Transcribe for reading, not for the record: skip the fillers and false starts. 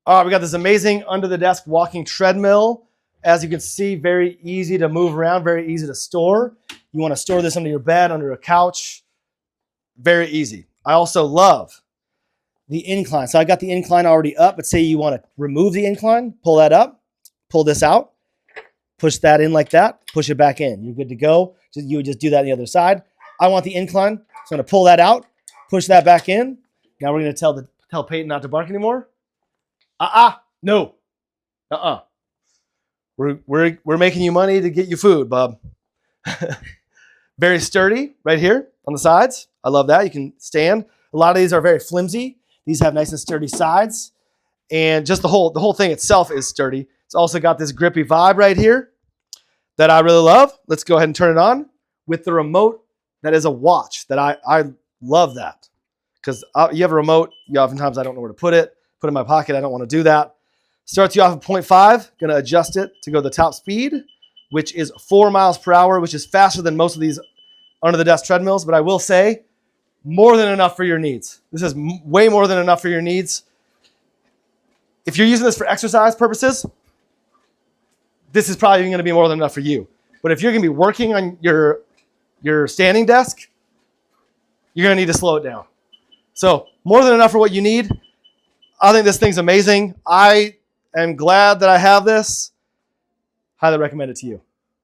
All right, we got this amazing under the desk walking treadmill. As you can see, very easy to move around, very easy to store. You want to store this under your bed, under a couch. Very easy. I also love the incline. So I got the incline already up, but say you want to remove the incline, pull that up, pull this out, push that in like that, push it back in. You're good to go. You would just do that on the other side. I want the incline, so I'm going to pull that out, push that back in. Now we're going to tell Peyton not to bark anymore. No. We're making you money to get you food, bub. Very sturdy right here on the sides. I love that. You can stand. A lot of these are very flimsy. These have nice and sturdy sides. And just the whole thing itself is sturdy. It's also got this grippy vibe right here that I really love. Let's go ahead and turn it on with the remote that is a watch. That I love that. Because you have a remote, oftentimes I don't know where to put it. Put it in my pocket. I don't want to do that. Starts you off at 0.5. Going to adjust it to go the top speed, which is 4 miles per hour, which is faster than most of these under the desk treadmills. But I will say, more than enough for your needs. This is way more than enough for your needs. If you're using this for exercise purposes, this is probably going to be more than enough for you. But if you're going to be working on your standing desk, you're going to need to slow it down. So more than enough for what you need. I think this thing's amazing. I am glad that I have this. Highly recommend it to you.